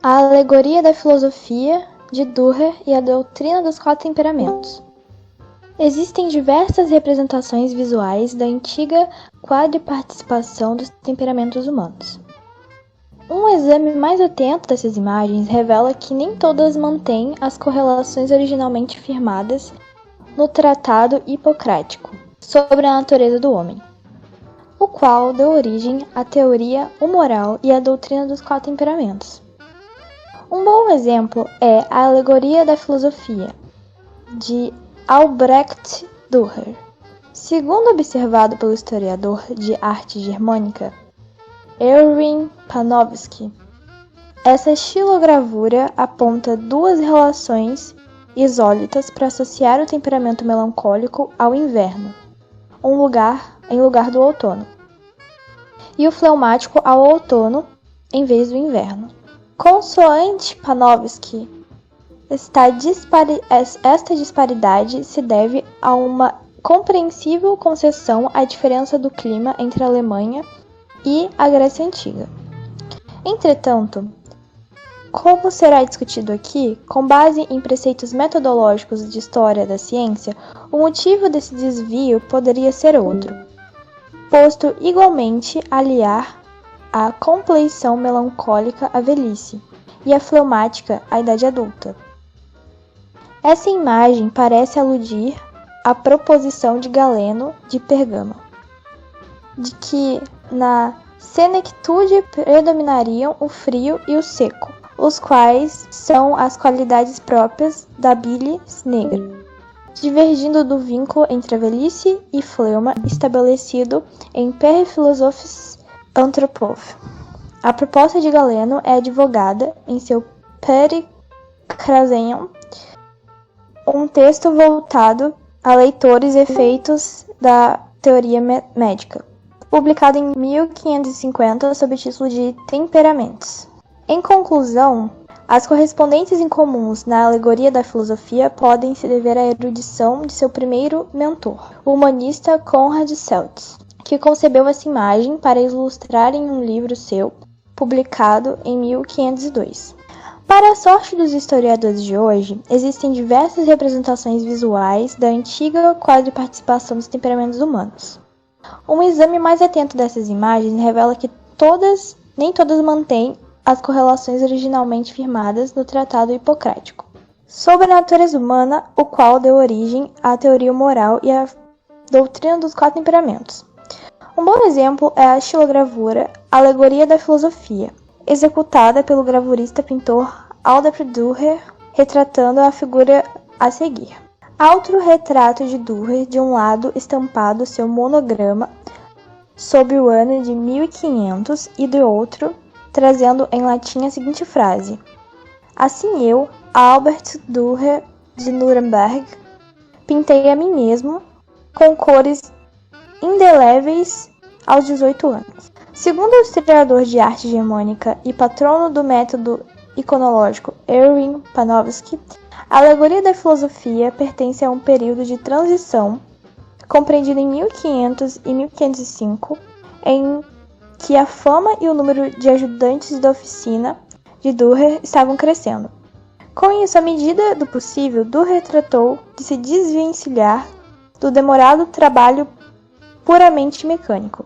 A alegoria da filosofia de Dürer e a doutrina dos quatro temperamentos. Existem diversas representações visuais da antiga quadriparticipação dos temperamentos humanos. Um exame mais atento dessas imagens revela que nem todas mantêm as correlações originalmente firmadas no Tratado Hipocrático sobre a natureza do homem, o qual deu origem à teoria humoral e à doutrina dos quatro temperamentos. Um bom exemplo é a Alegoria da Filosofia, de Albrecht Dürer. Segundo observado pelo historiador de arte germânica Erwin Panofsky, essa estilogravura aponta duas relações isólitas para associar o temperamento melancólico ao inverno, em lugar do outono, e o fleumático ao outono em vez do inverno. Consoante Panofsky, esta disparidade se deve a uma compreensível concessão à diferença do clima entre a Alemanha e a Grécia Antiga. Entretanto, como será discutido aqui, com base em preceitos metodológicos de história da ciência, o motivo desse desvio poderia ser outro, posto igualmente a aliar a compleição melancólica à velhice e a fleumática à idade adulta. Essa imagem parece aludir à proposição de Galeno de Pergamo, de que na senectude predominariam o frio e o seco, os quais são as qualidades próprias da bilis negra, divergindo do vínculo entre a velhice e fleuma estabelecido em Pere Philosophes Anthropoph. A proposta de Galeno é advogada em seu Pere Crasenion, um texto voltado a leitores e efeitos da teoria médica, publicado em 1550 sob o título de Temperamentos. Em conclusão, as correspondências incomuns na alegoria da filosofia podem se dever à erudição de seu primeiro mentor, o humanista Konrad Celtes, que concebeu essa imagem para ilustrar em um livro seu, publicado em 1502. Para a sorte dos historiadores de hoje, existem diversas representações visuais da antiga quadriparticipação dos temperamentos humanos. Um exame mais atento dessas imagens revela que nem todas mantêm as correlações originalmente firmadas no Tratado Hipocrático sobre a natureza humana, o qual deu origem à teoria moral e à doutrina dos quatro temperamentos. Um bom exemplo é a estilogravura Alegoria da Filosofia, executada pelo gravurista pintor Albrecht Dürer, retratando a figura a seguir. Autorretrato de Dürer, de um lado estampado seu monograma sobre o ano de 1500 e do outro trazendo em latim a seguinte frase: assim eu, Albrecht Dürer de Nuremberg, pintei a mim mesmo com cores indeléveis aos 18 anos. Segundo o historiador de arte germânica e patrono do método iconológico Erwin Panofsky, a alegoria da filosofia pertence a um período de transição compreendido em 1500 e 1505, em que a fama e o número de ajudantes da oficina de Dürer estavam crescendo. Com isso, à medida do possível, Dürer tratou de se desvencilhar do demorado trabalho puramente mecânico,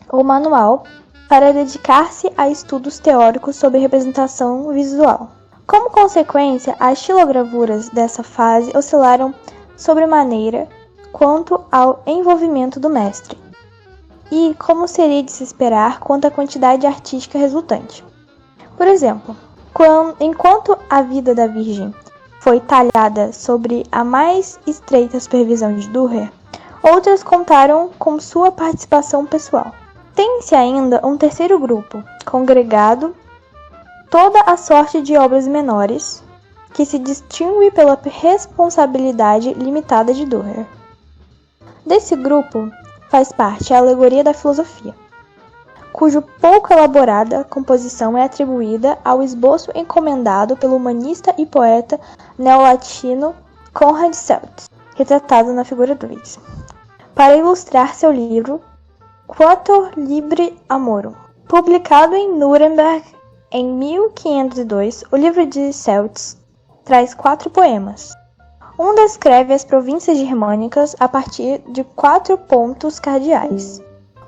ou manual, para dedicar-se a estudos teóricos sobre representação visual. Como consequência, as estilogravuras dessa fase oscilaram sobremaneira quanto ao envolvimento do mestre, e, como seria de se esperar, quanto à quantidade artística resultante. Por exemplo, enquanto a vida da Virgem foi talhada sobre a mais estreita supervisão de Dürer, outras contaram com sua participação pessoal. Tem-se ainda um terceiro grupo, congregado toda a sorte de obras menores, que se distingue pela responsabilidade limitada de Dürer. Desse grupo faz parte a Alegoria da Filosofia, cujo pouco elaborada composição é atribuída ao esboço encomendado pelo humanista e poeta neolatino Konrad Celtes, retratado na figura 2, para ilustrar seu livro Quatuor Libri Amorum, publicado em Nuremberg Em 1502, o livro de Celtes traz 4 poemas. Um descreve as províncias germânicas a partir de 4 pontos cardeais.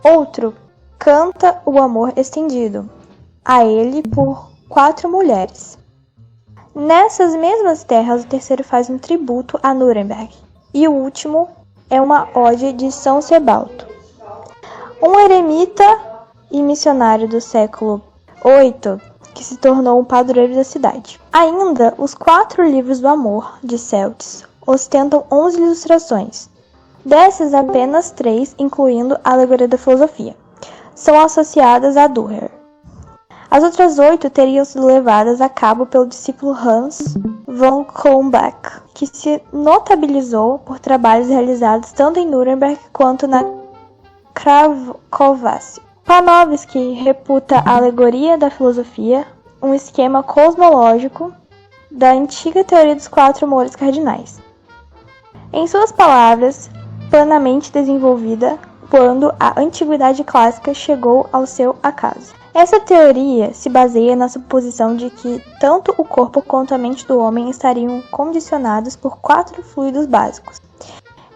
Outro canta o amor estendido a ele por 4 mulheres. Nessas mesmas terras, o terceiro faz um tributo a Nuremberg. E o último é uma ode de São Sebaldo, um eremita e missionário do século VIII, que se tornou um padroeiro da cidade. Ainda, os 4 livros do amor de Celtes ostentam 11 ilustrações. Dessas, apenas 3, incluindo a alegoria da filosofia, são associadas a Dürer. As outras 8 teriam sido levadas a cabo pelo discípulo Hans von Kulmbach, que se notabilizou por trabalhos realizados tanto em Nuremberg quanto na Cracóvia. Panofsky reputa a alegoria da filosofia um esquema cosmológico da antiga teoria dos 4 humores cardinais. Em suas palavras, plenamente desenvolvida quando a antiguidade clássica chegou ao seu acaso. Essa teoria se baseia na suposição de que tanto o corpo quanto a mente do homem estariam condicionados por 4 fluidos básicos.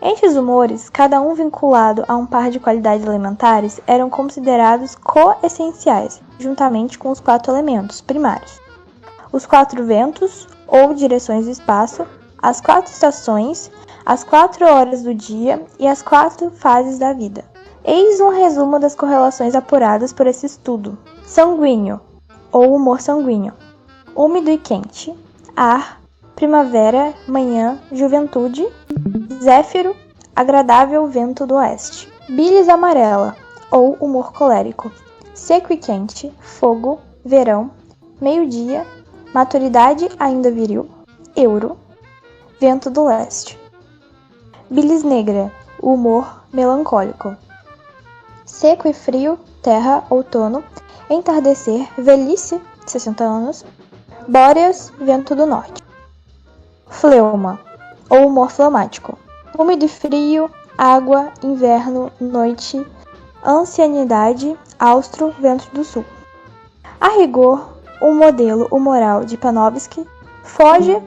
Estes humores, cada um vinculado a um par de qualidades elementares, eram considerados coessenciais, juntamente com os 4 elementos primários: os 4 ventos, ou direções do espaço, as 4 estações, as 4 horas do dia e as 4 fases da vida. Eis um resumo das correlações apuradas por esse estudo. Sanguíneo, ou humor sanguíneo. Úmido e quente. Ar, primavera, manhã, juventude. Zéfiro, agradável vento do oeste. Bilis amarela, ou humor colérico. Seco e quente. Fogo, verão. Meio-dia, maturidade ainda viril. Euro, vento do leste. Bilis negra, humor melancólico. Seco e frio, terra, outono, entardecer, velhice, 60 anos, Bóreas, vento do norte. Fleuma, ou humor fleumático, úmido e frio, água, inverno, noite, ancianidade, austro, vento do sul. A rigor, o modelo humoral de Panofsky foge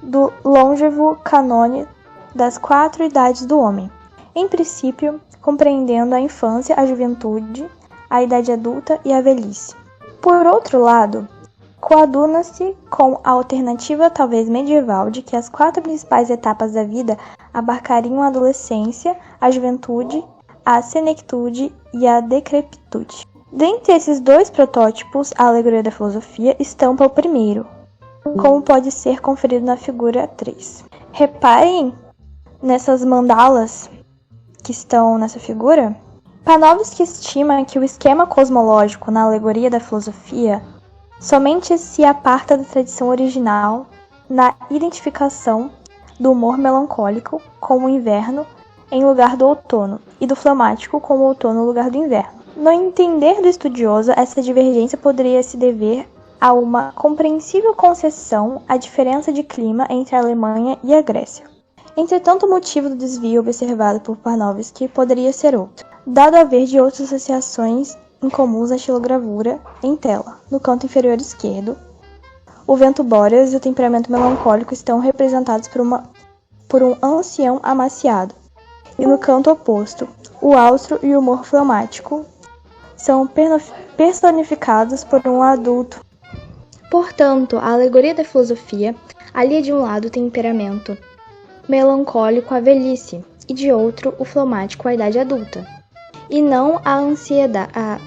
do longevo cânone das 4 idades do homem, em princípio compreendendo a infância, a juventude, a idade adulta e a velhice. Por outro lado, coaduna-se com a alternativa talvez medieval de que as 4 principais etapas da vida abarcariam a adolescência, a juventude, a senectude e a decrepitude. Dentre esses 2 protótipos, a alegoria da filosofia estampa o primeiro, como pode ser conferido na figura 3. Reparem nessas mandalas que estão nessa figura. Panofsky estima que o esquema cosmológico na alegoria da filosofia somente se aparta da tradição original na identificação do humor melancólico com o inverno em lugar do outono e do fleumático com o outono no lugar do inverno. No entender do estudioso, essa divergência poderia se dever a uma compreensível concessão à diferença de clima entre a Alemanha e a Grécia. Entretanto, o motivo do desvio observado por Panofsky poderia ser outro, dado haver de outras associações incomuns à estilogravura em tela. No canto inferior esquerdo, o vento Bóreas e o temperamento melancólico estão representados por um ancião amaciado, e no canto oposto, o austro e o humor fleumático são personificados por um adulto. Portanto, a alegoria da filosofia alia de um lado o temperamento melancólico à velhice e de outro o fleumático à idade adulta, e não a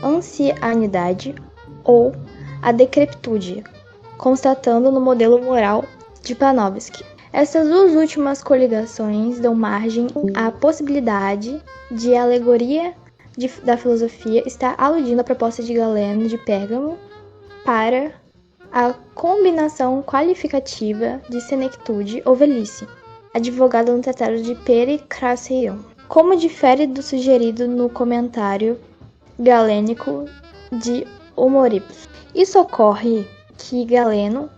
ancianidade ou a decrepitude, constatando no modelo moral de Panofsky. Essas 2 últimas coligações dão margem à possibilidade de a alegoria da filosofia estar aludindo à proposta de Galeno de Pérgamo para a combinação qualificativa de senectude ou velhice, advogada no tratado de Pericraseion, como difere do sugerido no comentário galênico de Humoribus. Isso ocorre que Galeno,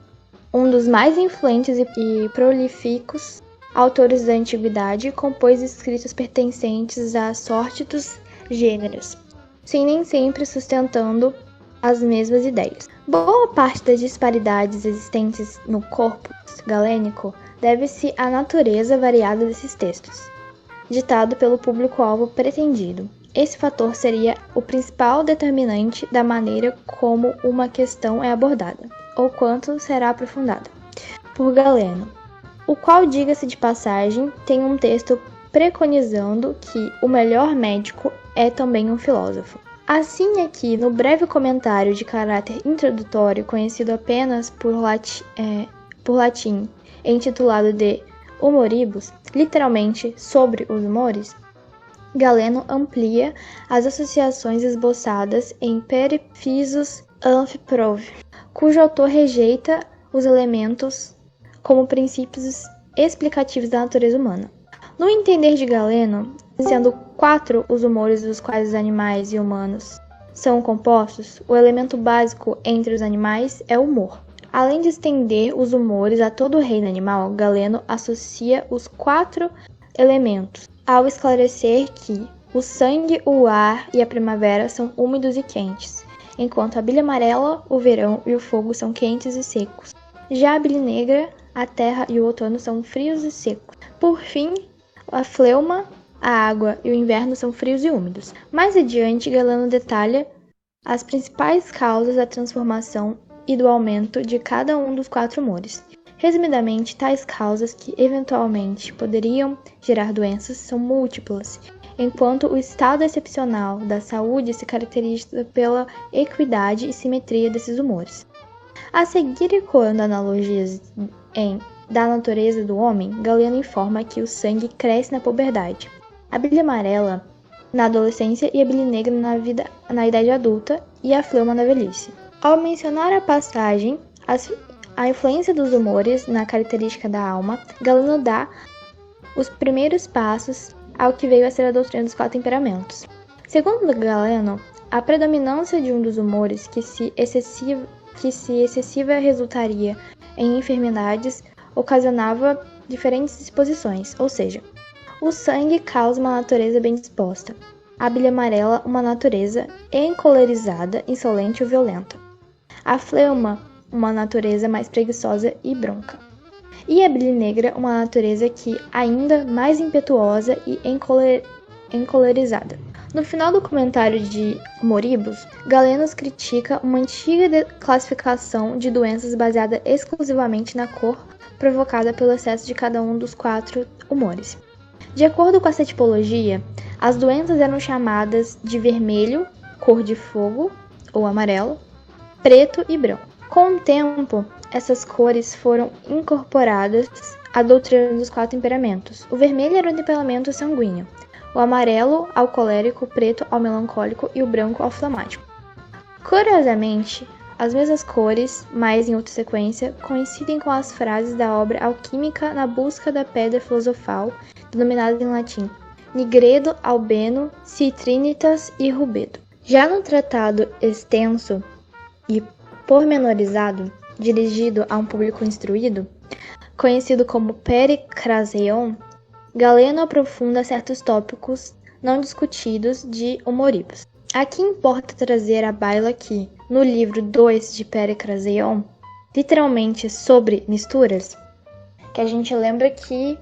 um dos mais influentes e prolíficos autores da antiguidade, compôs escritos pertencentes a sórdidos gêneros, sem nem sempre sustentando as mesmas ideias. Boa parte das disparidades existentes no corpus galênico deve-se à natureza variada desses textos, ditado pelo público-alvo pretendido. Esse fator seria o principal determinante da maneira como uma questão é abordada, ou quanto será aprofundada, por Galeno, o qual, diga-se de passagem, tem um texto preconizando que o melhor médico é também um filósofo. Assim, aqui, no breve comentário de caráter introdutório, conhecido apenas por latim, intitulado de Humoribus, literalmente sobre os humores, Galeno amplia as associações esboçadas em Periphysus Amphiprove, cujo autor rejeita os elementos como princípios explicativos da natureza humana. No entender de Galeno, sendo 4 os humores dos quais os animais e humanos são compostos, o elemento básico entre os animais é o humor. Além de estender os humores a todo o reino animal, Galeno associa os 4 elementos, ao esclarecer que o sangue, o ar e a primavera são úmidos e quentes, enquanto a bilha amarela, o verão e o fogo são quentes e secos. Já a bilha negra, a terra e o outono são frios e secos. Por fim, a fleuma, a água e o inverno são frios e úmidos. Mais adiante, Galeno detalha as principais causas da transformação e do aumento de cada um dos 4 humores. Resumidamente, tais causas que eventualmente poderiam gerar doenças são múltiplas, enquanto o estado excepcional da saúde se caracteriza pela equidade e simetria desses humores. A seguir, ecoando analogias da natureza do homem, Galeno informa que o sangue cresce na puberdade, a bilha amarela na adolescência e a bilha negra na idade adulta e a fleuma na velhice. Ao mencionar a passagem, a influência dos humores na característica da alma, Galeno dá os primeiros passos ao que veio a ser a doutrina dos 4 temperamentos. Segundo Galeno, a predominância de um dos humores que se excessiva resultaria em enfermidades ocasionava diferentes disposições, ou seja, o sangue causa uma natureza bem disposta, a bilha amarela uma natureza encolerizada, insolente ou violenta, a fleuma uma natureza mais preguiçosa e bronca, e a bilha negra uma natureza que ainda mais impetuosa e encolerizada. No final do comentário de Humoribus, Galeno critica uma antiga classificação de doenças baseada exclusivamente na cor provocada pelo excesso de cada um dos 4 humores. De acordo com essa tipologia, as doenças eram chamadas de vermelho, cor de fogo, ou amarelo, preto e branco. Com o tempo, essas cores foram incorporadas à doutrina dos 4 temperamentos. O vermelho era o temperamento sanguíneo, o amarelo ao colérico, o preto ao melancólico e o branco ao flamático. Curiosamente, as mesmas cores, mas em outra sequência, coincidem com as frases da obra alquímica Na Busca da Pedra Filosofal, denominada em latim Nigredo, Albeno, Citrinitas e Rubedo. Já no tratado extenso e pormenorizado, dirigido a um público instruído, conhecido como Pericraseion, Galeno aprofunda certos tópicos não discutidos de Humoribus. Aqui importa trazer à baila que, no livro 2 de Pericraseion, literalmente sobre misturas, que a gente lembra que,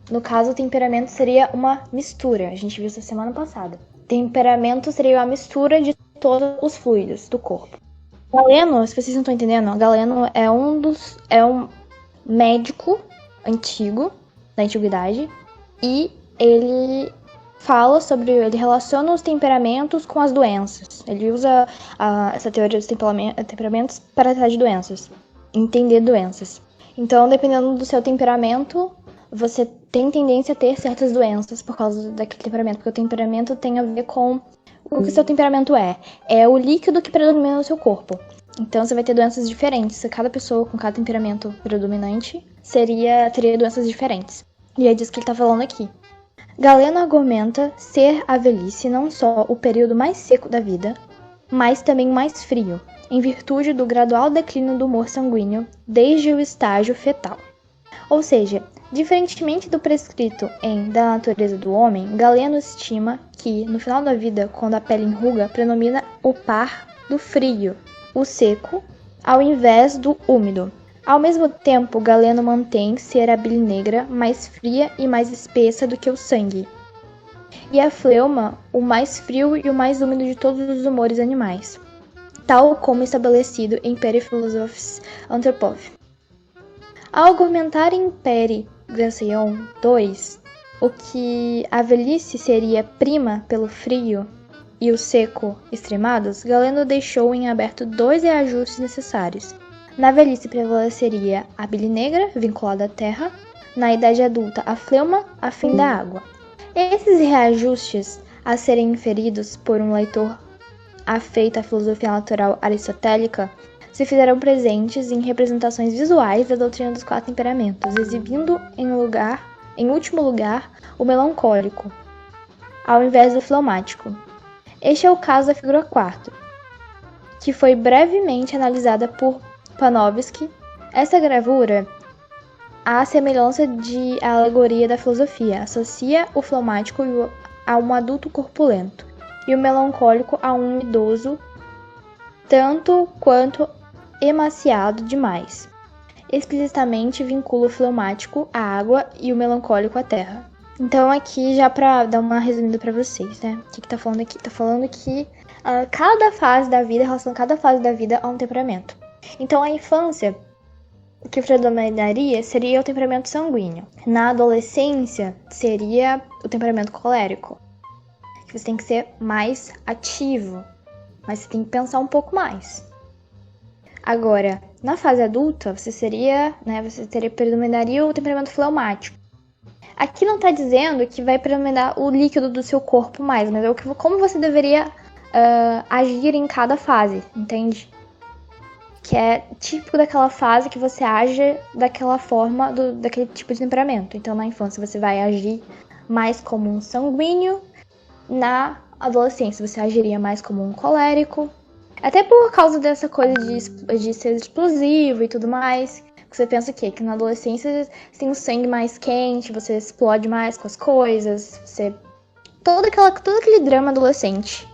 no caso, o temperamento seria uma mistura, a gente viu isso semana passada. Temperamento seria a mistura de todos os fluidos do corpo. Galeno, se vocês não estão entendendo, Galeno é um médico antigo, da antiguidade, e ele ele relaciona os temperamentos com as doenças. Ele usa essa teoria dos temperamentos para tratar de doenças, entender doenças. Então, dependendo do seu temperamento, você tem tendência a ter certas doenças por causa daquele temperamento, porque o temperamento tem a ver com o que o seu temperamento é o líquido que predomina no seu corpo. Então você vai ter doenças diferentes. Cada pessoa com cada temperamento predominante teria doenças diferentes. E é disso que ele está falando aqui. Galeno argumenta ser a velhice não só o período mais seco da vida, mas também mais frio, em virtude do gradual declínio do humor sanguíneo desde o estágio fetal. Ou seja, diferentemente do prescrito em Da Natureza do Homem, Galeno estima que, no final da vida, quando a pele enruga, predomina o par do frio, o seco, ao invés do úmido. Ao mesmo tempo, Galeno mantém ser a bile negra mais fria e mais espessa do que o sangue, e a fleuma o mais frio e o mais úmido de todos os humores animais, tal como estabelecido em Peri Philosophus Anthropov. Ao argumentar em Peri Gracion 2, o que a velhice seria prima pelo frio e o seco extremados, Galeno deixou em aberto 2 reajustes necessários. Na velhice prevaleceria a bile negra, vinculada à terra, na idade adulta a fleuma, a fim da água. Esses reajustes, a serem inferidos por um leitor afeito à filosofia natural aristotélica, se fizeram presentes em representações visuais da doutrina dos 4 temperamentos, exibindo em último lugar, o melancólico, ao invés do fleumático. Este é o caso da figura 4, que foi brevemente analisada por Panofsky. Essa gravura, à semelhança de a alegoria da filosofia, associa o fleumático a um adulto corpulento e o melancólico a um idoso tanto quanto emaciado demais. Explicitamente vincula o fleumático à água e o melancólico à terra. Então aqui, já para dar uma resumida para vocês, né? O que tá falando aqui? Tá falando que cada fase da vida, relação a cada fase da vida a um temperamento. Então a infância, o que predominaria seria o temperamento sanguíneo. Na adolescência seria o temperamento colérico. Você tem que ser mais ativo, mas você tem que pensar um pouco mais. Agora, na fase adulta, você predominaria o temperamento fleumático. Aqui não está dizendo que vai predominar o líquido do seu corpo mais, mas é como você deveria agir em cada fase, entende? Que é típico daquela fase que você age daquela forma, daquele tipo de temperamento. Então, na infância, você vai agir mais como um sanguíneo. Na adolescência, você agiria mais como um colérico. Até por causa dessa coisa de ser explosivo e tudo mais. Você pensa que na adolescência você tem o sangue mais quente, você explode mais com as coisas. Todo aquele drama adolescente.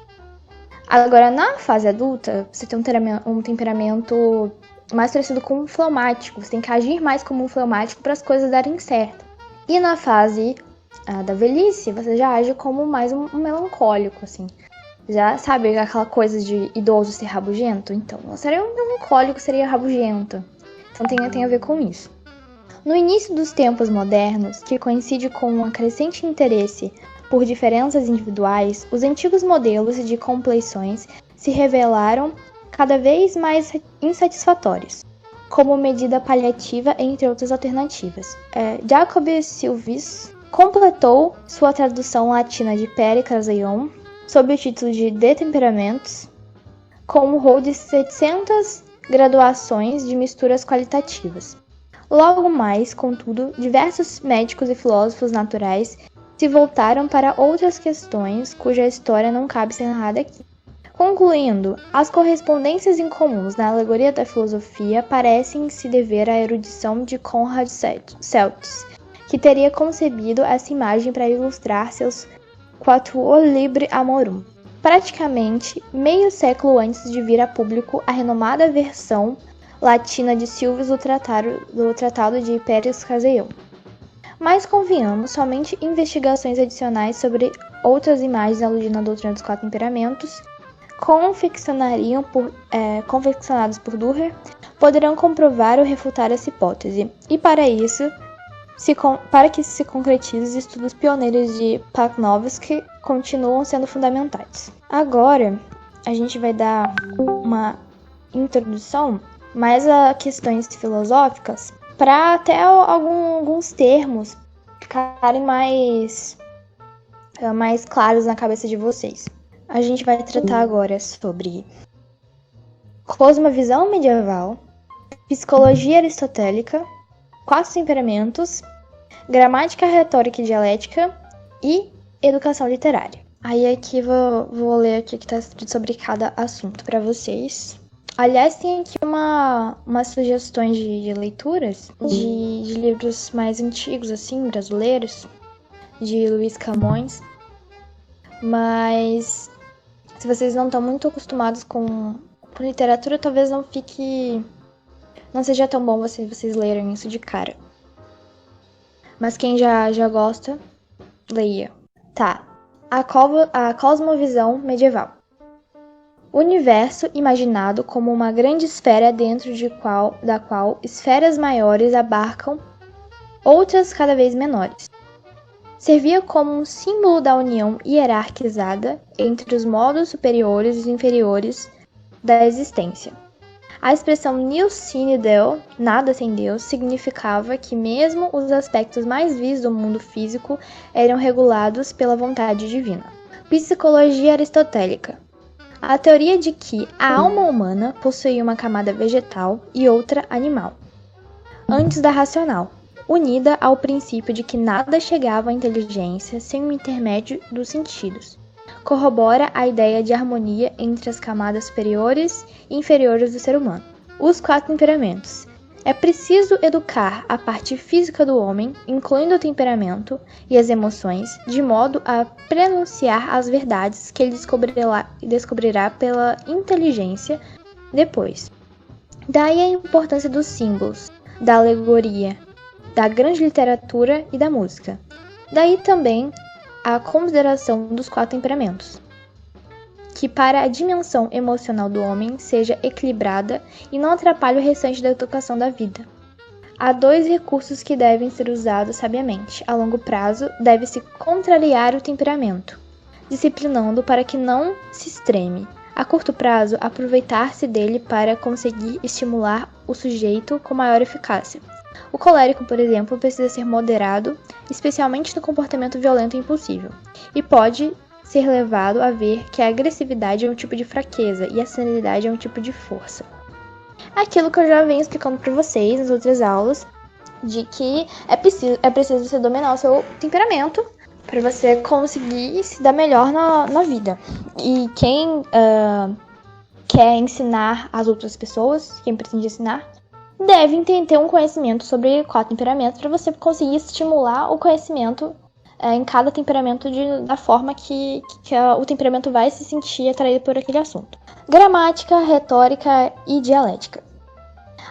Agora, na fase adulta, você tem um temperamento mais parecido com um fleumático. Você tem que agir mais como um fleumático para as coisas darem certo. E na fase da velhice, você já age como mais um melancólico, assim. Já sabe aquela coisa de idoso ser rabugento? Então, seria um melancólico, seria rabugento. Então tem a ver com isso. No início dos tempos modernos, que coincide com um crescente interesse por diferenças individuais, os antigos modelos de compleições se revelaram cada vez mais insatisfatórios, como medida paliativa, entre outras alternativas. Jacob Silvis completou sua tradução latina de Peri Kraseion sob o título de Temperamentos, com um rol de 700 graduações de misturas qualitativas. Logo mais, contudo, diversos médicos e filósofos naturais se voltaram para outras questões cuja história não cabe ser narrada aqui. Concluindo, as correspondências incomuns na alegoria da filosofia parecem se dever à erudição de Conrad Celtis, que teria concebido essa imagem para ilustrar seus Quatuor Libre Amorum. Praticamente meio século antes de vir a público a renomada versão latina de Silvius do Tratado de Peri Kraseion. Mas convenhamos, somente investigações adicionais sobre outras imagens aludindo à doutrina dos 4 temperamentos, confeccionados por Dürer, poderão comprovar ou refutar essa hipótese. E para que isso se concretize, os estudos pioneiros de Panofsky continuam sendo fundamentais. Agora, a gente vai dar uma introdução mais a questões filosóficas, para até alguns termos ficarem mais claros na cabeça de vocês. A gente vai tratar agora sobre cosmovisão medieval, psicologia aristotélica, 4 temperamentos, gramática, retórica e dialética e educação literária. Aí aqui vou ler aqui o que está escrito sobre cada assunto para vocês. Aliás, tem aqui umas sugestões de leituras de livros mais antigos, assim, brasileiros, de Luiz Camões. Mas se vocês não estão muito acostumados com por literatura, talvez não seja tão bom vocês lerem isso de cara. Mas quem já gosta, leia. Tá. A cosmovisão medieval. O universo imaginado como uma grande esfera dentro da qual esferas maiores abarcam outras cada vez menores. Servia como um símbolo da união hierarquizada entre os modos superiores e inferiores da existência. A expressão nihil sine Deo, nada sem Deus, significava que mesmo os aspectos mais vis do mundo físico eram regulados pela vontade divina. Psicologia aristotélica. A teoria de que a alma humana possuía uma camada vegetal e outra animal, antes da racional, unida ao princípio de que nada chegava à inteligência sem o intermédio dos sentidos. Corrobora a ideia de harmonia entre as camadas superiores e inferiores do ser humano. Os 4 temperamentos. É preciso educar a parte física do homem, incluindo o temperamento e as emoções, de modo a prenunciar as verdades que ele descobrirá pela inteligência depois. Daí a importância dos símbolos, da alegoria, da grande literatura e da música. Daí também a consideração dos 4 temperamentos, que para a dimensão emocional do homem seja equilibrada e não atrapalhe o restante da educação da vida. Há 2 recursos que devem ser usados sabiamente. A longo prazo, deve-se contrariar o temperamento, disciplinando para que não se extreme. A curto prazo, aproveitar-se dele para conseguir estimular o sujeito com maior eficácia. O colérico, por exemplo, precisa ser moderado, especialmente no comportamento violento e impulsivo, e pode ser levado a ver que a agressividade é um tipo de fraqueza e a serenidade é um tipo de força. Aquilo que eu já venho explicando para vocês nas outras aulas, de que é preciso você dominar o seu temperamento para você conseguir se dar melhor na vida. E quem quer ensinar as outras pessoas, quem pretende ensinar, deve ter um conhecimento sobre 4 temperamentos para você conseguir estimular o conhecimento em cada temperamento da forma que o temperamento vai se sentir atraído por aquele assunto. Gramática, retórica e dialética.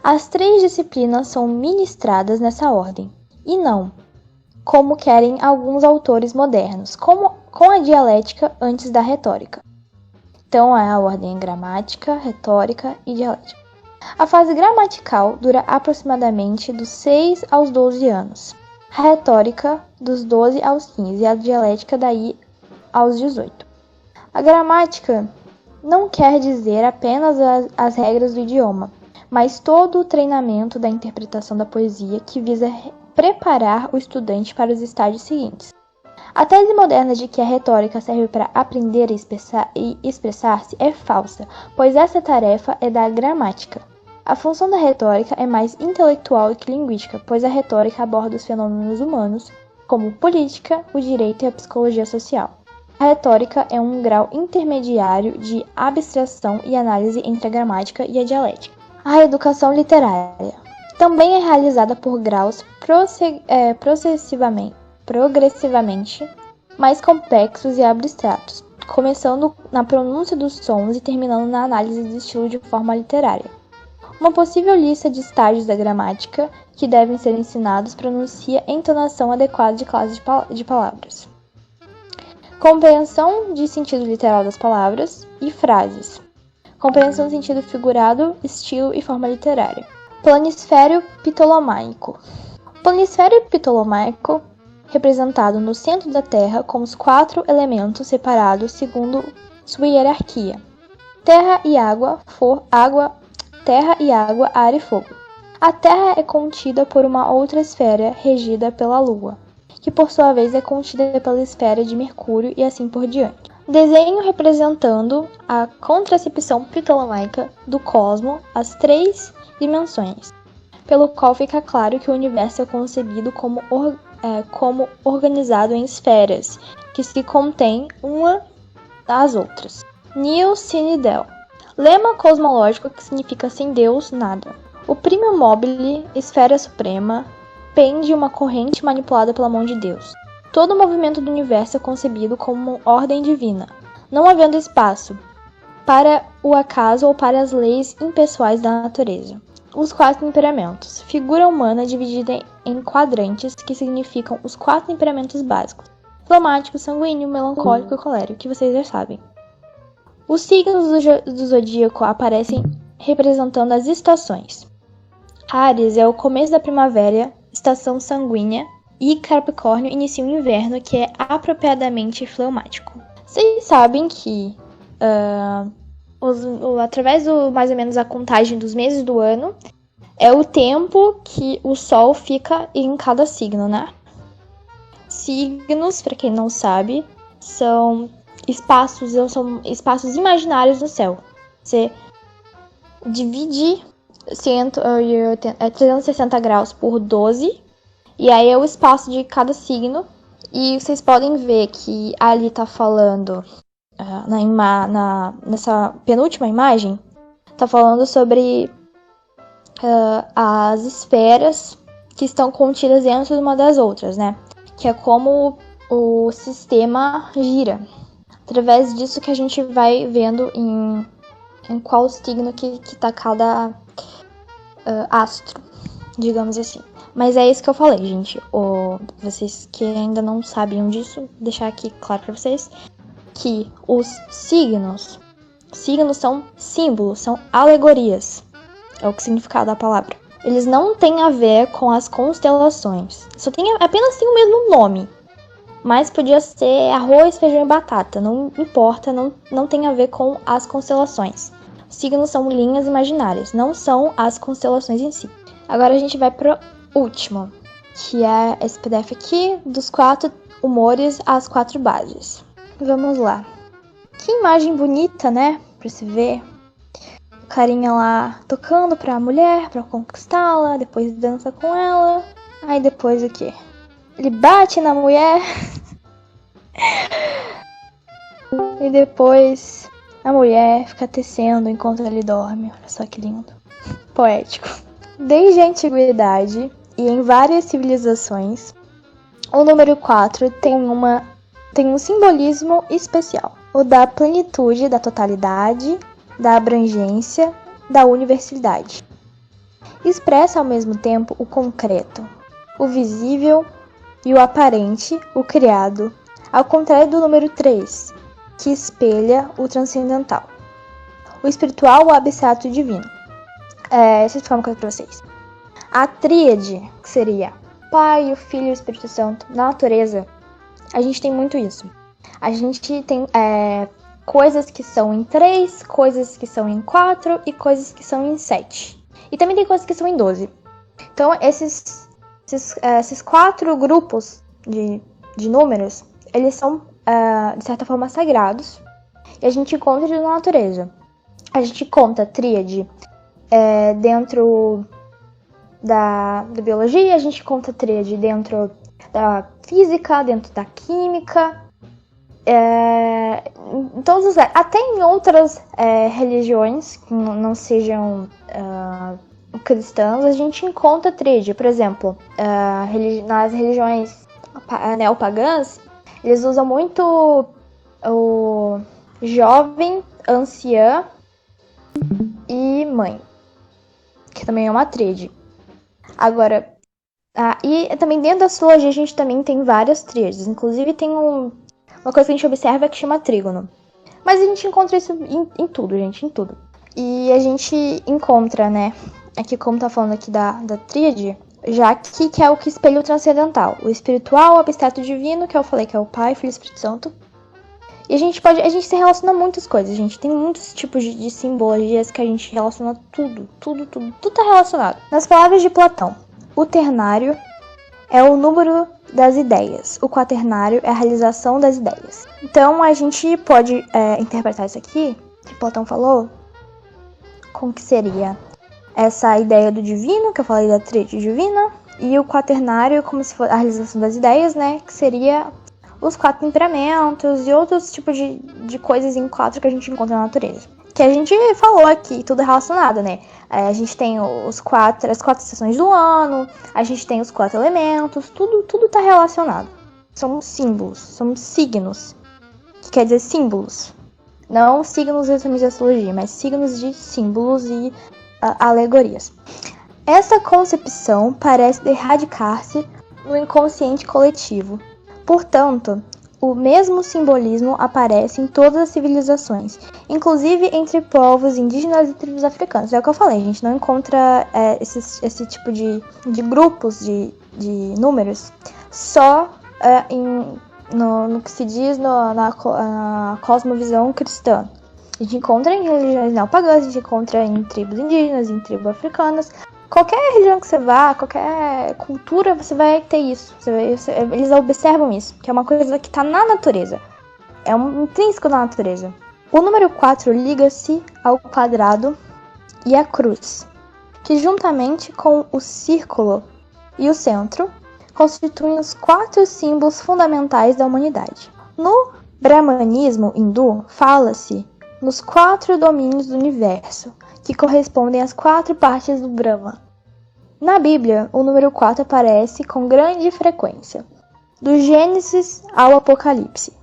As 3 disciplinas são ministradas nessa ordem, e não, como querem alguns autores modernos, com a dialética antes da retórica. Então é a ordem gramática, retórica e dialética. A fase gramatical dura aproximadamente dos 6 aos 12 anos. A retórica dos 12 aos 15 e a dialética daí aos 18. A gramática não quer dizer apenas as regras do idioma, mas todo o treinamento da interpretação da poesia que visa preparar o estudante para os estágios seguintes. A tese moderna de que a retórica serve para aprender e expressar-se é falsa, pois essa tarefa é da gramática. A função da retórica é mais intelectual que linguística, pois a retórica aborda os fenômenos humanos, como política, o direito e a psicologia social. A retórica é um grau intermediário de abstração e análise entre a gramática e a dialética. A educação literária também é realizada por graus progressivamente mais complexos e abstratos, começando na pronúncia dos sons e terminando na análise do estilo de forma literária. Uma possível lista de estágios da gramática que devem ser ensinados pronuncia entonação adequada de classes de palavras. Compreensão de sentido literal das palavras e frases. Compreensão do sentido figurado, estilo e forma literária. Planisfério ptolomaico. O planisfério ptolomaico, representado no centro da Terra com os 4 elementos separados segundo sua hierarquia: terra e água, ar e fogo. A Terra é contida por uma outra esfera regida pela Lua, que por sua vez é contida pela esfera de Mercúrio e assim por diante. Desenho representando a contracepção ptolomaica do cosmo, as 3 dimensões, pelo qual fica claro que o universo é concebido como organizado em esferas, que se contêm uma das outras. Nihil sine Deo. Lema cosmológico que significa sem Deus, nada. O primo mobile, esfera suprema, pende uma corrente manipulada pela mão de Deus. Todo o movimento do universo é concebido como ordem divina. Não havendo espaço, para o acaso ou para as leis impessoais da natureza. Os 4 temperamentos. Figura humana dividida em quadrantes, que significam os 4 temperamentos básicos. Fleumático, sanguíneo, melancólico e colérico, que vocês já sabem. Os signos do zodíaco aparecem representando as estações. Áries é o começo da primavera, estação sanguínea, e Capricórnio inicia o inverno, que é apropriadamente fleumático. Vocês sabem que através do mais ou menos a contagem dos meses do ano, é o tempo que o Sol fica em cada signo, né? Signos, para quem não sabe, são espaços imaginários no céu. Você divide 360 graus por 12, e aí é o espaço de cada signo. E vocês podem ver que ali tá falando, nessa penúltima imagem, tá falando sobre as esferas que estão contidas dentro de uma das outras, né? Que é como o sistema gira. Através disso que a gente vai vendo em qual signo que tá cada astro, digamos assim. Mas é isso que eu falei, gente. Vocês que ainda não sabiam disso, deixar aqui claro pra vocês que os signos são símbolos, são alegorias. É o significado da palavra. Eles não têm a ver com as constelações. Apenas tem o mesmo nome. Mas podia ser arroz, feijão e batata. Não importa, não tem a ver com as constelações. Os signos são linhas imaginárias, não são as constelações em si. Agora a gente vai pro último, que é esse PDF aqui, dos 4 humores às 4 bases. Vamos lá. Que imagem bonita, né? Pra se ver. O carinha lá tocando pra mulher, pra conquistá-la, depois dança com ela. Aí depois o quê? Ele bate na mulher. E depois a mulher fica tecendo enquanto ele dorme. Olha só que lindo. Poético. Desde a antiguidade e em várias civilizações, o número 4 tem um simbolismo especial. O da plenitude, da totalidade, da abrangência, da universalidade. Expressa ao mesmo tempo o concreto, o visível e o aparente, o criado, ao contrário do número 3, que espelha o transcendental. O espiritual, o abstrato divino. Deixa eu explicar uma coisa pra vocês. A tríade, que seria Pai, o Filho e o Espírito Santo, na natureza, a gente tem muito isso. A gente tem coisas que são em 3, coisas que são em 4 e coisas que são em 7. E também tem coisas que são em 12. Então, esses 4 grupos de números, eles são, de certa forma, sagrados. E a gente encontra eles na natureza. A gente conta a tríade dentro da biologia, a gente conta a tríade dentro da física, dentro da química, em todos os lugares. Até em outras religiões que não sejam cristãs, a gente encontra a tríade. Por exemplo, nas religiões neopagãs, eles usam muito o jovem, anciã e mãe, que também é uma tríade. Agora, e também dentro da astrologia a gente também tem várias tríades. Inclusive tem uma coisa que a gente observa que chama trígono. Mas a gente encontra isso em tudo, gente, em tudo. E a gente encontra, né, aqui como tá falando aqui da tríade, já que é o que espelha o transcendental. O espiritual, o abstrato divino, que eu falei que é o Pai, Filho e Espírito Santo. E a gente se relaciona a muitas coisas, gente. Tem muitos tipos de simbologias que a gente relaciona tudo tá relacionado. Nas palavras de Platão, o ternário é o número das ideias. O quaternário é a realização das ideias. Então, a gente pode interpretar isso aqui, que Platão falou, com que seria essa ideia do divino, que eu falei da tríade divina, e o quaternário como se fosse a realização das ideias, né, que seria os 4 temperamentos e outros tipos de coisas em 4 que a gente encontra na natureza. Que a gente falou aqui, tudo relacionado, né? A gente tem as 4 estações do ano, a gente tem os 4 elementos, tudo tá relacionado. São símbolos, são signos, que quer dizer símbolos. Não signos exatamente de astrologia, mas signos de símbolos e alegorias. Essa concepção parece erradicar-se no inconsciente coletivo. Portanto, o mesmo simbolismo aparece em todas as civilizações, inclusive entre povos indígenas e tribos africanas. É o que eu falei, a gente não encontra esse tipo de grupos de números só no que se diz na cosmovisão cristã. A gente encontra em religiões neopagãs, a gente encontra em tribos indígenas, em tribos africanas. Qualquer religião que você vá, qualquer cultura, você vai ter isso. Eles observam isso, que é uma coisa que está na natureza. É um intrínseco da natureza. O número 4 liga-se ao quadrado e à cruz, que juntamente com o círculo e o centro, constituem os 4 símbolos fundamentais da humanidade. No brahmanismo hindu, fala-se nos 4 domínios do universo, que correspondem às 4 partes do Brahma. Na Bíblia, o número 4 aparece com grande frequência, do Gênesis ao Apocalipse.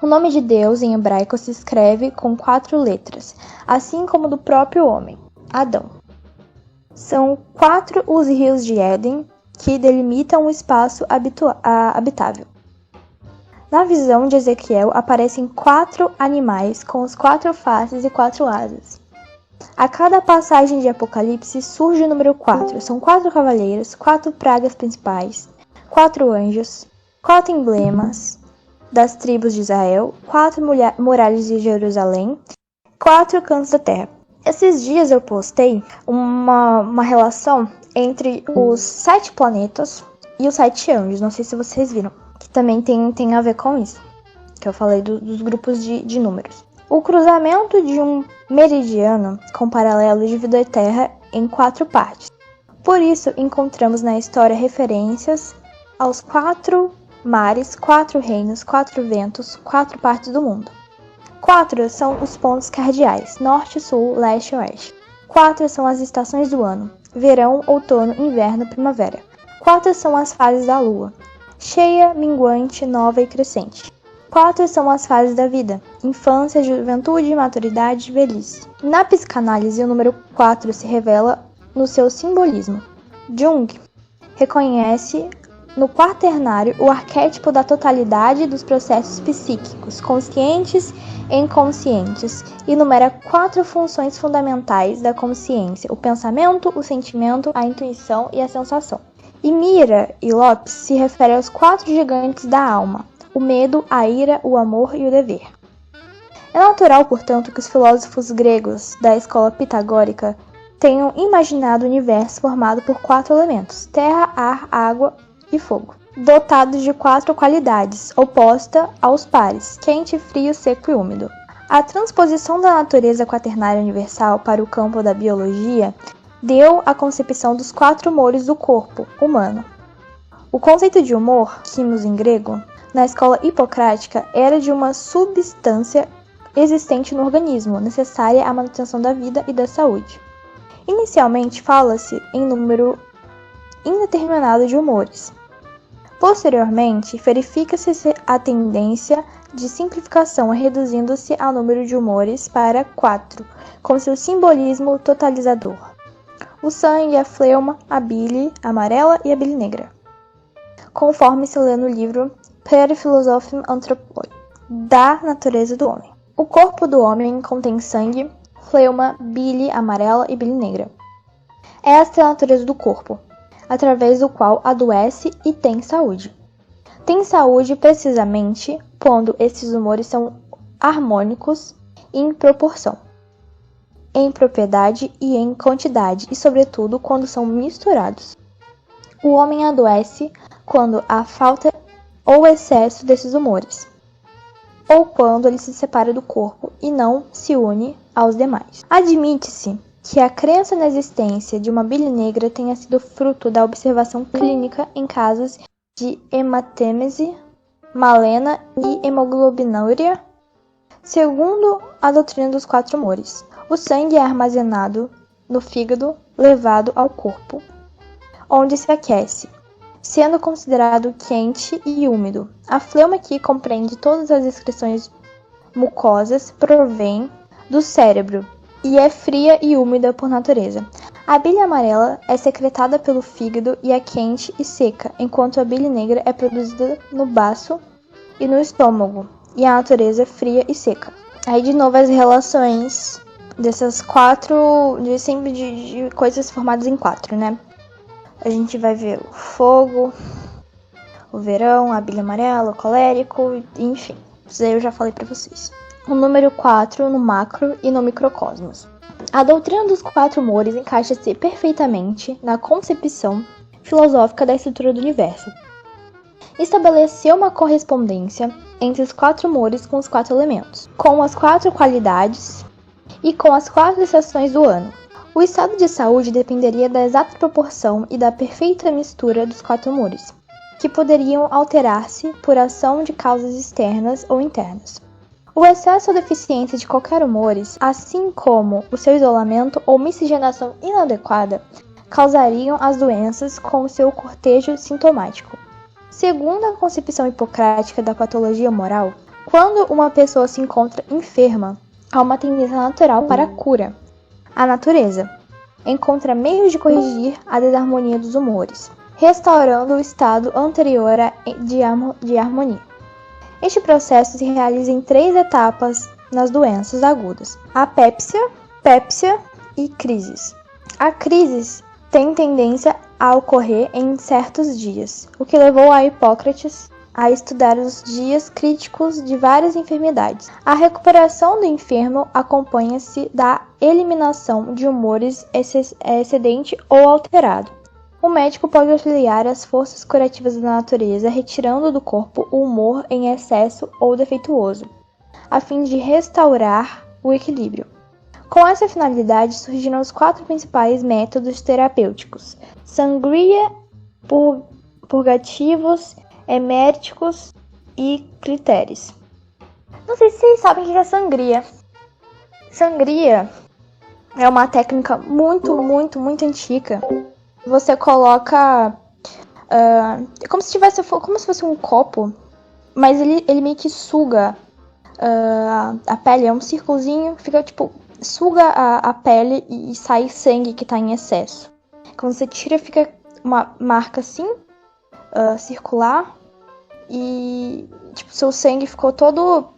O nome de Deus em hebraico se escreve com 4 letras, assim como do próprio homem, Adão. São 4 os rios de Éden que delimitam o espaço habitável. Na visão de Ezequiel, aparecem 4 animais com as 4 faces e 4 asas. A cada passagem de Apocalipse surge o número 4. São 4 cavaleiros, 4 pragas principais, 4 anjos, 4 emblemas das tribos de Israel, 4 muralhas de Jerusalém, 4 cantos da terra. Esses dias eu postei uma relação entre os 7 planetas e os 7 anjos. Não sei se vocês viram, que também tem a ver com isso, que eu falei dos grupos de números. O cruzamento de um meridiano com paralelo divide a Terra em 4 partes. Por isso, encontramos na história referências aos 4 mares, 4 reinos, 4 ventos, 4 partes do mundo. 4 são os pontos cardeais, norte, sul, leste e oeste. 4 são as estações do ano, verão, outono, inverno, primavera. 4 são as fases da lua, cheia, minguante, nova e crescente. 4 são as fases da vida, infância, juventude, maturidade e velhice. Na psicanálise, o número 4 se revela no seu simbolismo. Jung reconhece no quaternário o arquétipo da totalidade dos processos psíquicos, conscientes e inconscientes, e enumera 4 funções fundamentais da consciência: o pensamento, o sentimento, a intuição e a sensação. E Mira e Lopes se refere aos 4 gigantes da alma: o medo, a ira, o amor e o dever. É natural, portanto, que os filósofos gregos da escola pitagórica tenham imaginado o universo formado por 4 elementos: terra, ar, água e fogo, dotados de 4 qualidades, oposta aos pares: quente, frio, seco e úmido. A transposição da natureza quaternária universal para o campo da biologia deu a concepção dos 4 humores do corpo humano. O conceito de humor, quimos em grego, na escola hipocrática, era de uma substância existente no organismo, necessária à manutenção da vida e da saúde. Inicialmente, fala-se em número indeterminado de humores. Posteriormente, verifica-se a tendência de simplificação, reduzindo-se ao número de humores para 4, com seu simbolismo totalizador: o sangue, a fleuma, a bile amarela e a bile negra, conforme se lê no livro Per Philosophia Anthropoi, da natureza do homem. O corpo do homem contém sangue, fleuma, bile amarela e bile negra. Esta é a natureza do corpo, através do qual adoece e tem saúde. Tem saúde precisamente quando esses humores são harmônicos em proporção, em propriedade e em quantidade, e sobretudo quando são misturados. O homem adoece quando há falta ou excesso desses humores, ou quando ele se separa do corpo e não se une aos demais. Admite-se que a crença na existência de uma bile negra tenha sido fruto da observação clínica em casos de hematêmese, malena e hemoglobinúria. Segundo a doutrina dos 4 humores, o sangue é armazenado no fígado, levado ao corpo, onde se aquece, sendo considerado quente e úmido. A fleuma, que compreende todas as excreções mucosas provém do cérebro e é fria e úmida por natureza. A bile amarela é secretada pelo fígado e é quente e seca, enquanto a bile negra é produzida no baço e no estômago, e a natureza é fria e seca. Aí de novo as relações dessas quatro, de coisas formadas em quatro, né? A gente vai ver o fogo, o verão, a bile amarela, o colérico, enfim. Isso aí eu já falei pra vocês. O número 4 no macro e no microcosmos. A doutrina dos quatro humores encaixa-se perfeitamente na concepção filosófica da estrutura do universo. Estabeleceu uma correspondência entre os quatro humores com os quatro elementos, com as quatro qualidades e com as quatro estações do ano. O estado de saúde dependeria da exata proporção e da perfeita mistura dos quatro humores, que poderiam alterar-se por ação de causas externas ou internas. O excesso ou deficiência de qualquer humores, assim como o seu isolamento ou miscigenação inadequada, causariam as doenças com o seu cortejo sintomático. Segundo a concepção hipocrática da patologia moral, quando uma pessoa se encontra enferma, há uma tendência natural para a cura. A natureza encontra meios de corrigir a desarmonia dos humores, restaurando o estado anterior de harmonia. Este processo se realiza em 3 etapas nas doenças agudas: a pépsia e crises. A crise tem tendência a ocorrer em certos dias, o que levou a Hipócrates a estudar os dias críticos de várias enfermidades. A recuperação do enfermo acompanha-se da eliminação de humores excedente ou alterado. O médico pode auxiliar as forças curativas da natureza, retirando do corpo o humor em excesso ou defeituoso, a fim de restaurar o equilíbrio. Com essa finalidade surgiram os 4 principais métodos terapêuticos: sangria, purgativos, emérticos e critérios. Não sei se vocês sabem o que é sangria. Sangria é uma técnica muito antiga. Você coloca como se fosse um copo, mas ele meio que suga a pele, é um círculozinho, fica tipo, suga a pele e sai sangue que tá em excesso. Quando você tira, fica uma marca assim, circular, e tipo, seu sangue ficou todo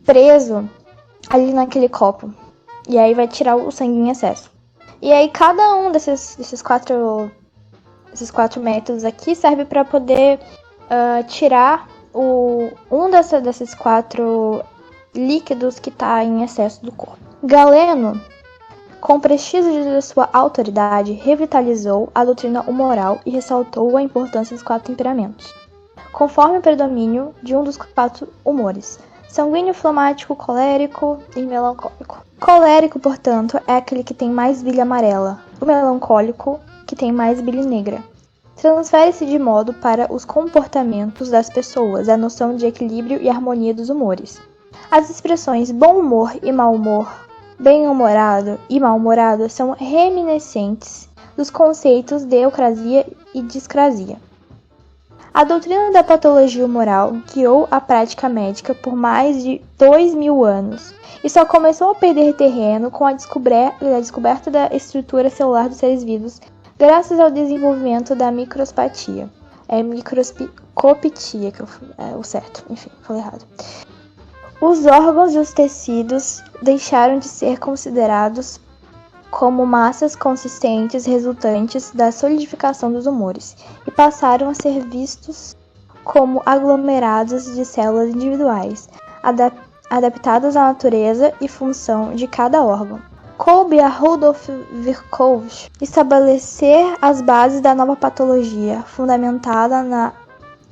preso ali naquele copo. E aí vai tirar o sangue em excesso. E aí cada um desses quatro métodos aqui serve para poder tirar desses 4 líquidos que está em excesso do corpo. Galeno, com prestígio de sua autoridade, revitalizou a doutrina humoral e ressaltou a importância dos 4 temperamentos, conforme o predomínio de um dos 4 humores: sanguíneo, flamático, colérico e melancólico. Colérico, portanto, é aquele que tem mais bile amarela. O melancólico, que tem mais bile negra. Transfere-se de modo para os comportamentos das pessoas a noção de equilíbrio e harmonia dos humores. As expressões bom humor e mau humor, bem-humorado e mal-humorado são reminiscentes dos conceitos de eucrasia e discrasia. A doutrina da patologia humoral guiou a prática médica por mais de 2000 anos e só começou a perder terreno com a descoberta da estrutura celular dos seres vivos, graças ao desenvolvimento da microscopia. É microscopia, que é o certo, enfim, falei errado. Os órgãos e os tecidos deixaram de ser considerados como massas consistentes resultantes da solidificação dos humores e passaram a ser vistos como aglomerados de células individuais, adaptadas à natureza e função de cada órgão. Coube a Rudolf Virchow estabelecer as bases da nova patologia, fundamentada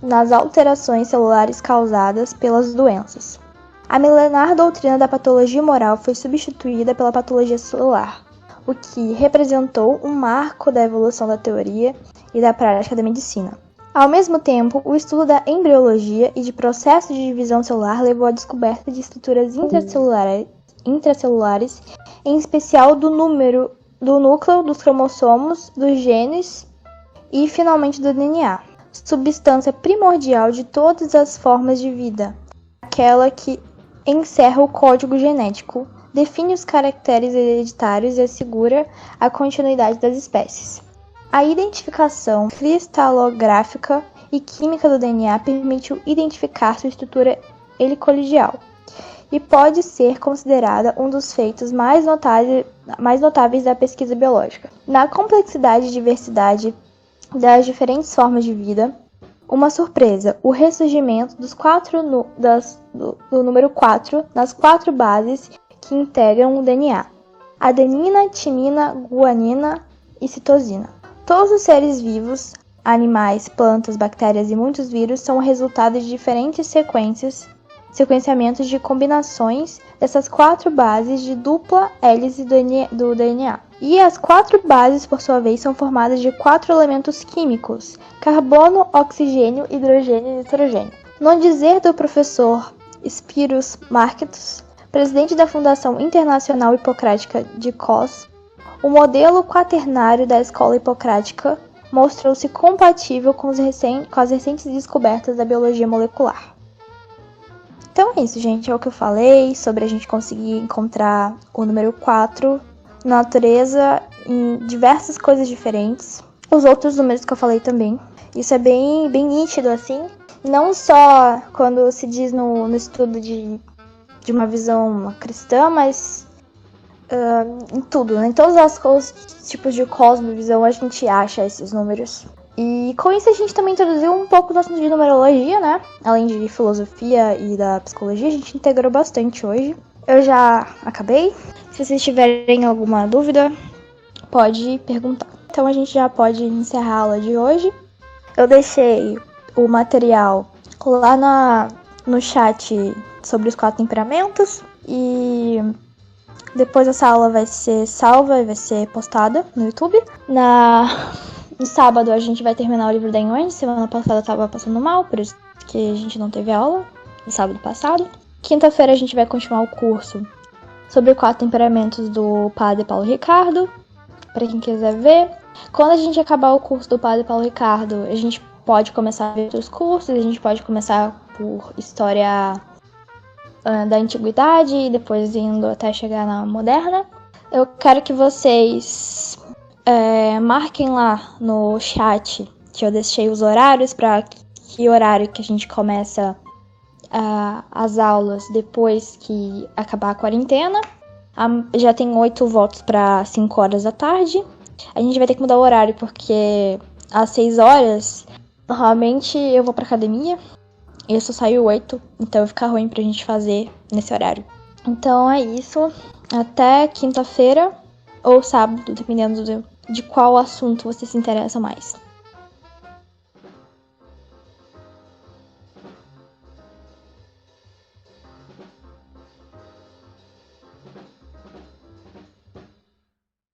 nas alterações celulares causadas pelas doenças. A milenar doutrina da patologia moral foi substituída pela patologia celular, o que representou um marco da evolução da teoria e da prática da medicina. Ao mesmo tempo, o estudo da embriologia e de processos de divisão celular levou à descoberta de estruturas intracelulares, em especial do núcleo, dos cromossomos, dos genes e, finalmente, do DNA, substância primordial de todas as formas de vida, aquela que encerra o código genético, define os caracteres hereditários e assegura a continuidade das espécies. A identificação cristalográfica e química do DNA permite identificar sua estrutura helicolidial e pode ser considerada um dos feitos mais notáveis da pesquisa biológica. Na complexidade e diversidade das diferentes formas de vida, uma surpresa, o ressurgimento do número 4 nas 4 bases que integram o DNA: adenina, timina, guanina e citosina. Todos os seres vivos, animais, plantas, bactérias e muitos vírus são o resultado de diferentes sequenciamentos de combinações dessas 4 bases de dupla hélice do DNA. E as 4 bases, por sua vez, são formadas de 4 elementos químicos: carbono, oxigênio, hidrogênio e nitrogênio. No dizer do professor Spiros Marketos, presidente da Fundação Internacional Hipocrática de Cos, o modelo quaternário da escola hipocrática mostrou-se compatível com as recentes descobertas da biologia molecular. Então é isso, gente. É o que eu falei sobre a gente conseguir encontrar o número 4 na natureza em diversas coisas diferentes. Os outros números que eu falei também. Isso é bem nítido, assim. Não só quando se diz no estudo de uma visão cristã, mas em tudo, né? Em todos os tipos de cosmovisão a gente acha esses números. E com isso a gente também introduziu um pouco do assunto de numerologia, né? Além de filosofia e da psicologia, a gente integrou bastante hoje. Eu já acabei. Se vocês tiverem alguma dúvida, pode perguntar. Então a gente já pode encerrar a aula de hoje. Eu deixei o material lá no chat sobre os 4 temperamentos. E depois essa aula vai ser salva e vai ser postada no YouTube. No sábado a gente vai terminar o livro da Inwen. Semana passada eu tava passando mal, por isso que a gente não teve aula no sábado passado. Quinta-feira a gente vai continuar o curso sobre 4 temperamentos do Padre Paulo Ricardo, para quem quiser ver. Quando a gente acabar o curso do Padre Paulo Ricardo, a gente pode começar a ver outros cursos. A gente pode começar por história da antiguidade e depois indo até chegar na moderna. Eu quero que vocês marquem lá no chat que eu deixei os horários para que horário que a gente começa as aulas depois que acabar a quarentena. Já tem 8 votos para 5 horas da tarde. A gente vai ter que mudar o horário porque às 6 horas normalmente eu vou pra academia. Eu só saio 8, então vai ficar ruim pra gente fazer nesse horário. Então é isso. Até quinta-feira ou sábado, dependendo de qual assunto você se interessa mais.